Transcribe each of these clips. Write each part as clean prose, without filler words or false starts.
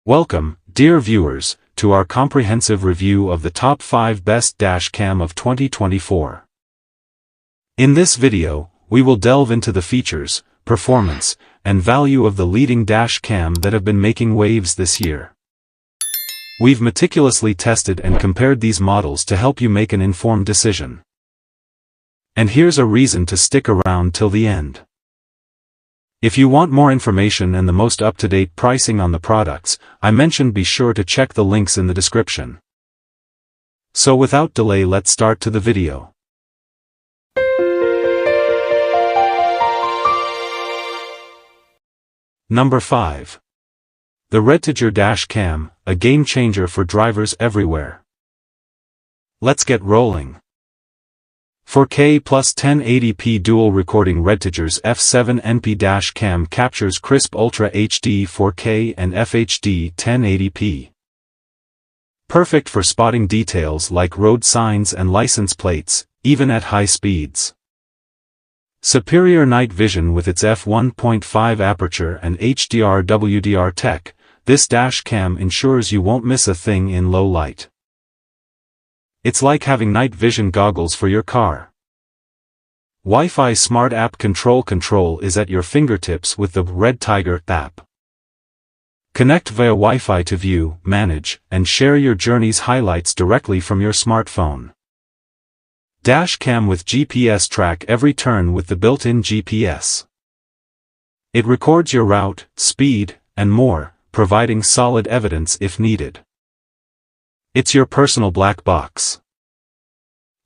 Welcome, dear viewers, to our comprehensive review of the top 5 best dash cam of 2024. In this video, we will delve into the features, performance, and value of the leading dash cam that have been making waves this year. We've meticulously tested and compared these models to help you make an informed decision. And here's a reason to stick around till the end. If you want more information and the most up-to-date pricing on the products I mentioned, be sure to check the links in the description. So without delay, let's start to the video. Number 5. The REDTIGER Dash Cam, a game changer for drivers everywhere. Let's get rolling. 4K plus 1080p dual recording. REDTIGER's F7NP dash cam captures crisp Ultra HD 4K and FHD 1080p. Perfect for spotting details like road signs and license plates, even at high speeds. Superior night vision with its f1.5 aperture and HDR WDR tech, this dash cam ensures you won't miss a thing in low light. It's like having night vision goggles for your car. Wi-Fi Smart App Control is at your fingertips with the REDTIGER app. Connect via Wi-Fi to view, manage, and share your journey's highlights directly from your smartphone. Dash cam with GPS. Track every turn with the built-in GPS. It records your route, speed, and more, providing solid evidence if needed. It's your personal black box.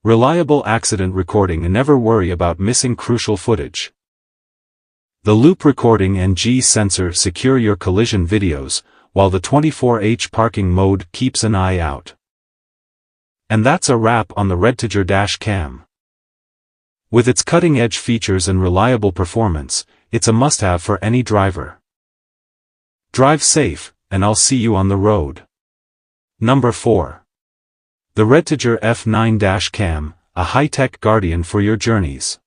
Reliable accident recording and never worry about missing crucial footage. The loop recording and G-sensor secure your collision videos, while the 24H parking mode keeps an eye out. And that's a wrap on the REDTIGER Dash Cam. With its cutting-edge features and reliable performance, it's a must-have for any driver. Drive safe, and I'll see you on the road. Number 4. The REDTIGER F9 Dash Cam, a high-tech guardian for your journeys.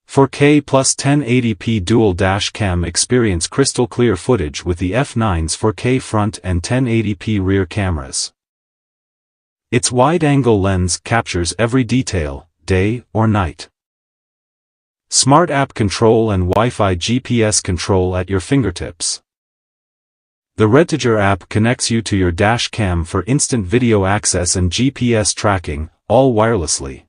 4K plus 1080p dual dash cam. Experience crystal clear footage with the F9's 4K front and 1080p rear cameras. Its wide-angle lens captures every detail, day or night. Smart app control and Wi-Fi GPS control at your fingertips. The REDTIGER app connects you to your dash cam for instant video access and GPS tracking, all wirelessly.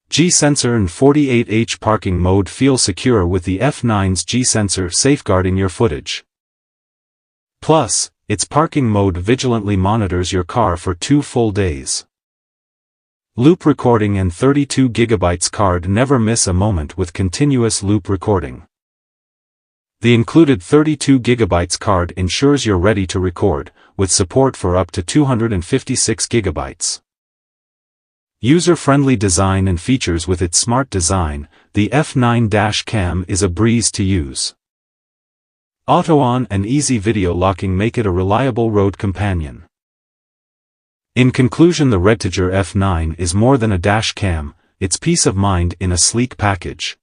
G-sensor and 48H parking mode feel secure with the F9's G-sensor safeguarding your footage. Plus, its parking mode vigilantly monitors your car for 2 full days. Loop recording and 32GB card. Never miss a moment with continuous loop recording. The included 32GB card ensures you're ready to record, with support for up to 256GB. User-friendly design and features. With its smart design, the F9 dash cam is a breeze to use. Auto-on and easy video locking make it a reliable road companion. In conclusion, the REDTIGER F9 is more than a dash cam, it's peace of mind in a sleek package.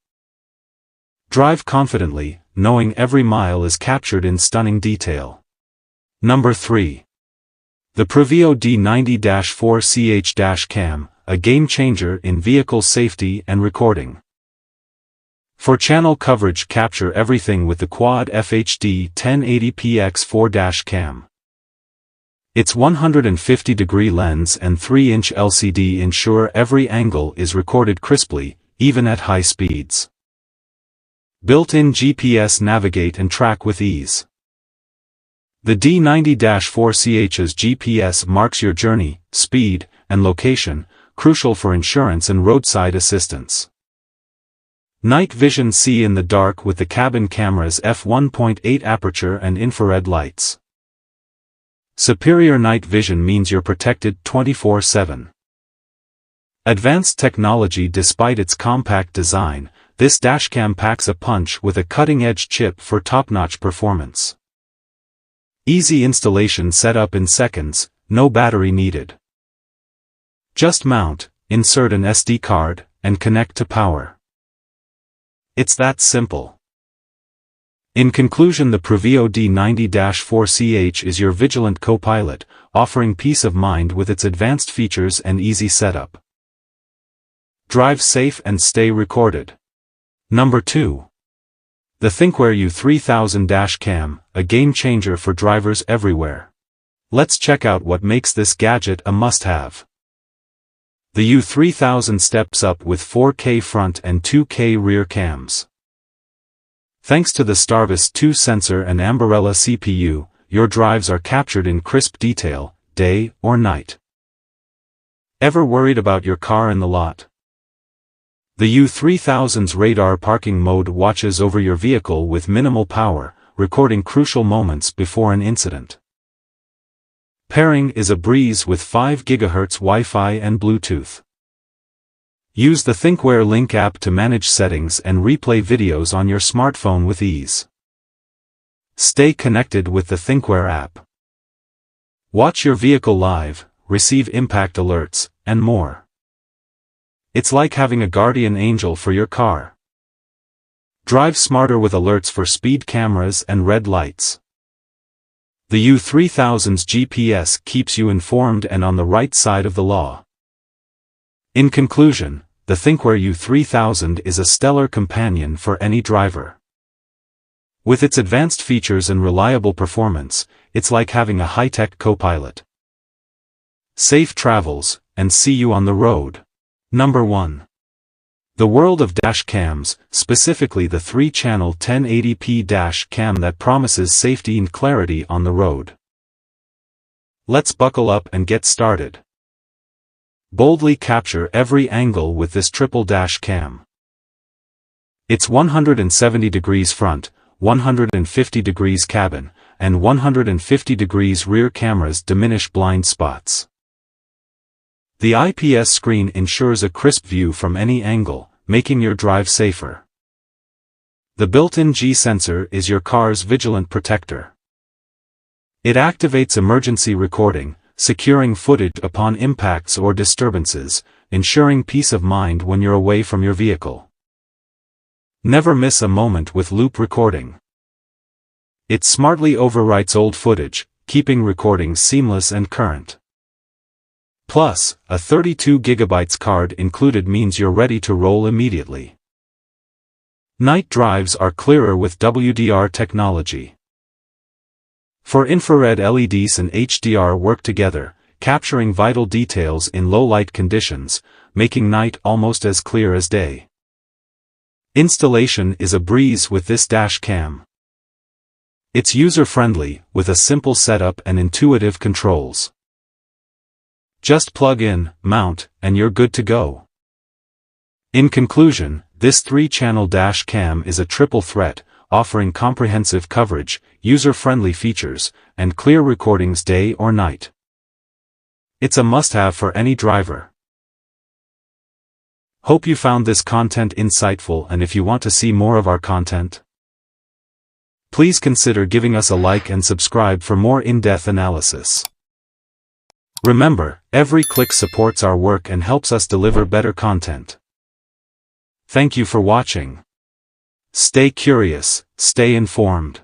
Drive confidently, knowing every mile is captured in stunning detail. Number 3. The PRUVEEO D90-4CH dash cam, a game changer in vehicle safety and recording. For channel coverage, capture everything with the Quad FHD 1080px4 dash cam. Its 150-degree lens and 3-inch LCD ensure every angle is recorded crisply, even at high speeds. Built-in GPS. Navigate and track with ease. The D90-4CH's GPS marks your journey, speed, and location, crucial for insurance and roadside assistance. Night vision. See in the dark with the cabin camera's f1.8 aperture and infrared lights. Superior night vision means you're protected 24/7. Advanced technology. Despite its compact design, this dashcam packs a punch with a cutting-edge chip for top-notch performance. Easy installation. Set up in seconds, no battery needed. Just mount, insert an SD card, and connect to power. It's that simple. In conclusion, the PRUVEEO D90-4CH is your vigilant co-pilot, offering peace of mind with its advanced features and easy setup. Drive safe and stay recorded. Number 2. The THINKWARE U3000-CAM, a game changer for drivers everywhere. Let's check out what makes this gadget a must-have. The U3000 steps up with 4K front and 2K rear cams. Thanks to the Starvis 2 sensor and Ambarella CPU, your drives are captured in crisp detail, day or night. Ever worried about your car in the lot? The U3000's radar parking mode watches over your vehicle with minimal power, recording crucial moments before an incident. Pairing is a breeze with 5 GHz Wi-Fi and Bluetooth. Use the THINKWARE Link app to manage settings and replay videos on your smartphone with ease. Stay connected with the THINKWARE app. Watch your vehicle live, receive impact alerts, and more. It's like having a guardian angel for your car. Drive smarter with alerts for speed cameras and red lights. The U3000's GPS keeps you informed and on the right side of the law. In conclusion, the THINKWARE U3000 is a stellar companion for any driver. With its advanced features and reliable performance, it's like having a high-tech co-pilot. Safe travels, and see you on the road. Number 1. The world of dash cams, specifically the 3-channel 1080p dash cam that promises safety and clarity on the road. Let's buckle up and get started. Boldly capture every angle with this triple dash cam. It's 170 degrees front, 150 degrees cabin, and 150 degrees rear cameras diminish blind spots. The IPS screen ensures a crisp view from any angle, making your drive safer. The built-in G sensor is your car's vigilant protector. It activates emergency recording, securing footage upon impacts or disturbances, ensuring peace of mind when you're away from your vehicle. Never miss a moment with loop recording. It smartly overwrites old footage, keeping recordings seamless and current. Plus, a 32 GB card included means you're ready to roll immediately. Night drives are clearer with WDR technology. For infrared LEDs and HDR work together, capturing vital details in low-light conditions, making night almost as clear as day. Installation is a breeze with this dash cam. It's user-friendly, with a simple setup and intuitive controls. Just plug in, mount, and you're good to go. In conclusion, this 3-channel dash cam is a triple threat, offering comprehensive coverage, user-friendly features, and clear recordings day or night. It's a must-have for any driver. Hope you found this content insightful, and if you want to see more of our content, please consider giving us a like and subscribe for more in-depth analysis. Remember, every click supports our work and helps us deliver better content. Thank you for watching. Stay curious, stay informed.